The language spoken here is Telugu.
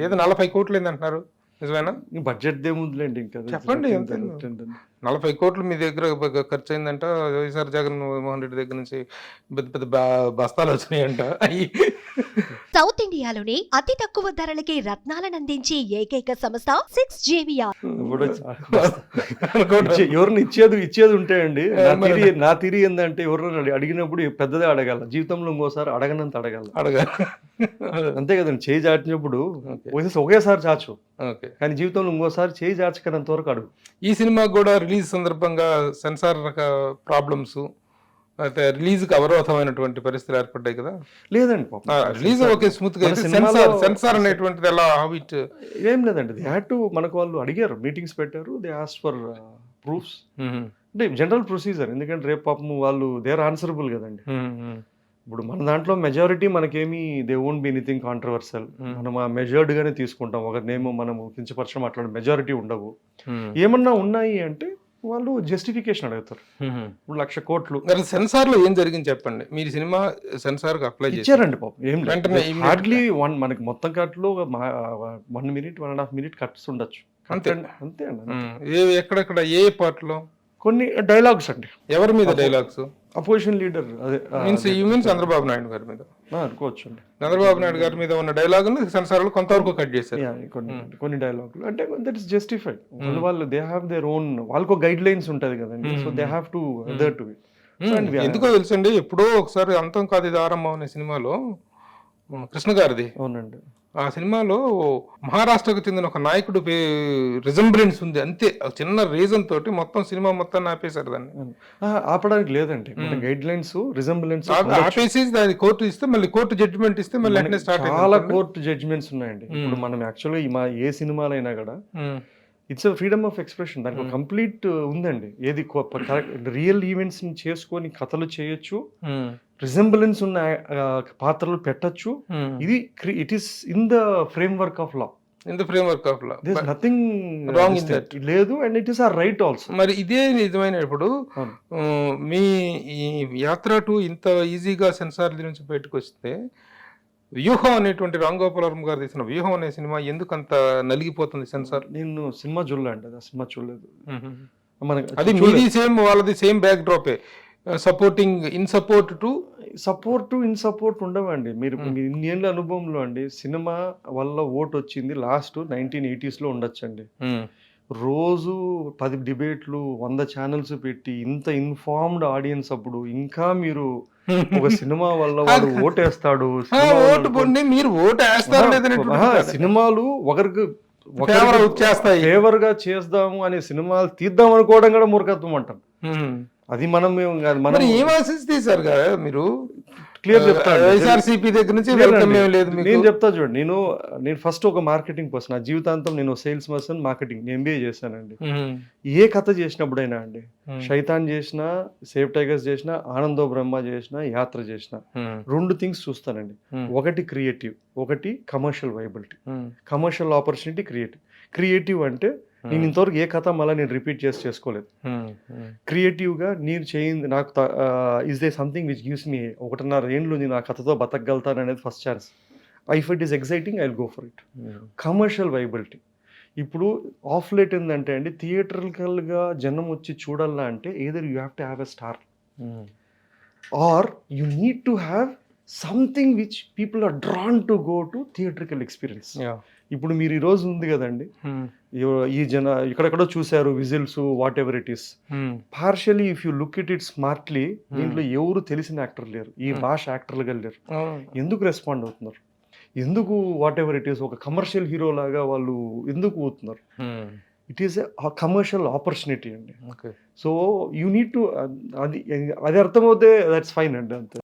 ఏదో 40 కోట్లు ఏందంటున్నారు, నిజమేనా? బడ్జెట్ దేముందిలేండి ఇంకా చెప్పండి ఎంత అయిందో. 40 కోట్లు మీ దగ్గర ఖర్చు అయిందంట. వైఎస్ఆర్ జగన్మోహన్ రెడ్డి దగ్గర నుంచి పెద్ద పెద్ద బస్తాలు వచ్చినాయంట. అయ్యి సౌత్ ఇండియాలోనే అతి తక్కువ ధరలకి రత్నాలనందించే ఏకైక సంస్థ 6JVR. ఎవరిని ఇచ్చేది ఉంటాయండి. నా తీరి ఏంటంటే ఎవరిని అడిగినప్పుడు పెద్దదే అడగాల, జీవితంలో ఇంకోసారి అడగనంత అడగాల. అంతే కదండి. చేయి చాచినప్పుడు ఒకేసారి చాచు, కానీ జీవితంలో ఇంకోసారి చేయి చాచకనంత వరకు అడుగు. ఈ సినిమా కూడా రిలీజ్ సందర్భంగా సెన్సార్ ప్రాబ్లమ్స్ అయితే రిలీజ్ కి అవరోధమైనటువంటి పరిస్థితులు ఏర్పడ్డాయి కదా? లేదండి, రిలీజ్ ఓకే స్మూత్ గా. సెన్సార్ అనేటువంటిది ఎలా హాబిట్ ఏం లేదండి. దే హ్యాడ్ టు, మనకు వాళ్ళు అడిగారు, మీటింగ్స్ పెట్టారు, దే ఆస్క్డ్ ఫర్ ప్రూఫ్స్. అంటే జనరల్ ప్రొసీజర్, ఎందుకంటే రేపు పాపం వాళ్ళు దే ఆర్ ఆన్సరబుల్ కదండి. ఇప్పుడు మన దాంట్లో మెజారిటీ మనకేమి they won't be anything controversial. మనం ఆ మెజర్డ్ గానే తీసుకుంటాం, ఒకరినేమో మనం కించపరచడం అట్లాంటి మెజారిటీ ఉండవు. ఏమన్నా ఉన్నాయి అంటే వాళ్ళు జస్టిఫికేషన్ అడుగుతారు. ఇప్పుడు 1,00,000 కోట్లు సెన్సార్ లో ఏం జరిగింది చెప్పండి. మీరు సినిమా సెన్సార్ కి అప్లై ఇచ్చారండి పాపం. ఏం హార్డ్లీ మనకి మొత్తం కట్లో 1 minute 1.5 minute కట్స్ ఉండొచ్చు. అంతే అంతే అండి. ఎక్కడెక్కడ ఏ పార్ట్ లో? కొన్ని డైలాగ్స్ అండి. ఎవరి మీద డైలాగ్స్? అపోజిషన్ లీడర్, అదే మీన్స్ చంద్రబాబు నాయుడు గారి మీద అనుకోవచ్చు అండి. చంద్రబాబు నాయుడు గారి మీద ఉన్న డైలాగులు సెన్సార్ లో కొంతవరకు కట్ చేశారు. కొన్ని డైలాగులు అంటే దట్ ఇస్ జస్టిఫైడ్. వాళ్ళు దే హ్యావ్ దేర్ ఓన్, వాళ్ళకు గైడ్ లైన్స్ ఉంటది కదండి. So they have to other to it. ఎందుకో తెలుసండి, ఎప్పుడో ఒకసారి అంతం కాదు ఇది ఆరంభం అనే సినిమాలో కృష్ణ గారిది, అవునండి, ఆ సినిమాలో మహారాష్ట్రకు చెందిన ఒక నాయకుడు రిజంబ్లెన్స్ ఉంది అంతే. చిన్న రీజన్ తోటి మొత్తం సినిమా మొత్తాన్ని ఆపేశారు. దాన్ని ఆపడానికి లేదండి, గైడ్ లైన్స్ రిజంబ్లెన్స్ ఆపేసి దాని కోర్టు ఇస్తే మళ్ళీ కోర్టు జడ్జిమెంట్ ఇస్తే మళ్ళీ వెంటనే స్టార్ట్. చాలా కోర్టు జడ్జిమెంట్స్ ఉన్నాయండి. ఇప్పుడు మనం యాక్చువల్గా ఏ సినిమాలో అయినా కూడా ఇట్స్ ఫ్రీడమ్ ఆఫ్ ఎక్స్ప్రెషన్, దానికి కంప్లీట్ ఉందండి. ఏది రియల్ ఈవెంట్స్ ని చేసుకొని కథలు చేయొచ్చు, రిజంబులెన్స్ ఉన్న పాత్రలు పెట్టచ్చు. ఇది it is in the framework of law. In the framework of law, nothing wrong in that లేదు, and it is or right also. మరి ఇదే నిజమైన ఇప్పుడు మీ ఈ యాత్ర టు ఇంత ఈజీగా సెన్సార్ నుంచి బయటకు వస్తే, వ్యూహం అనేటువంటి రామ్ గోపాల్ వర్మ గారు తీసిన వ్యూహం అనే సినిమా ఎందుకు అంత నలిగిపోతుంది సెన్సార్? నేను సినిమా చూడలేండి, ఆ సినిమా చూడలేదు. అది మీది సేమ్, వాళ్ళది సేమ్ బ్యాక్ డ్రాపే. Supporting in support to in support ఉండవండి. మీరు ఇన్నేళ్ళ అనుభవంలో అండి, సినిమా వల్ల ఓటు వచ్చింది లాస్ట్ 1980s లో ఉండొచ్చండి. రోజు 10 డిబేట్లు 100 ఛానల్స్ పెట్టి ఇంత ఇన్ఫార్మ్డ్ ఆడియన్స్ అప్పుడు ఇంకా మీరు ఒక సినిమా వల్ల వాడు ఓటేస్తాడు, సినిమాలు ఒకరికి ఫేవర్ గా చేద్దాము అనే సినిమాలు తీద్దాం అనుకోవడం కూడా మూర్ఖత్వం అంటాం. అది మనం ఏం ఆశించి తీశారు కదా మీరు? క్లియర్ చెప్తాను. వైఎస్ఆర్సీపీ దగ్గర నుంచి నేను చెప్తా చూడండి. నేను ఫస్ట్ ఒక మార్కెటింగ్ పర్సన్, నా జీవితాంతం నేను సేల్స్ పర్సన్, మార్కెటింగ్ ఎంబీఏ చేశానండి. ఏ కథ చేసినప్పుడైనా అండి, శైతాన్ చేసినా, సేవ్ టైగర్స్ చేసినా, ఆనందో బ్రహ్మ చేసినా, యాత్ర చేసినా, 2 థింగ్స్ చూస్తానండి. ఒకటి క్రియేటివ్, ఒకటి commercial viability. Commercial opportunity, creative అంటే నేను ఇంతవరకు ఏ కథ మళ్ళీ నేను రిపీట్ చేసుకోలేదు. క్రియేటివ్గా నేను చేయింది నాకు is there something which gives me 1.5 ఏళ్ళు నేను ఆ కథతో బతకగలుగుతాను అనేది first chance. If it is exciting I will go for it. Commercial viability ఇప్పుడు ఆఫ్ లేట్ ఏంటంటే అండి, థియేటర్కల్గా జనం వచ్చి చూడాలా అంటే either you have to have a star or you need to have something which people are drawn to go to theatrical experience. ఇప్పుడు మీరు ఈ రోజు ఉంది కదండి, ఈ ఇక్కడెక్కడో చూశారు whistles, what ever it is. Partially if you look it smartly, దీంట్లో ఎవరు తెలిసిన యాక్టర్ లేరు, ఈ భాష యాక్టర్లుగా లేరు. ఎందుకు రెస్పాండ్ అవుతున్నారు? ఎందుకు వాట్ ఎవర్ ఇట్ ఈస్ ఒక కమర్షియల్ హీరో లాగా వాళ్ళు ఎందుకు పోతున్నారు? It is a commercial opportunity అండి. సో యూ నీడ్ టు, అది అర్థమవుతే దట్స్ ఫైన్ అండి, అంతే.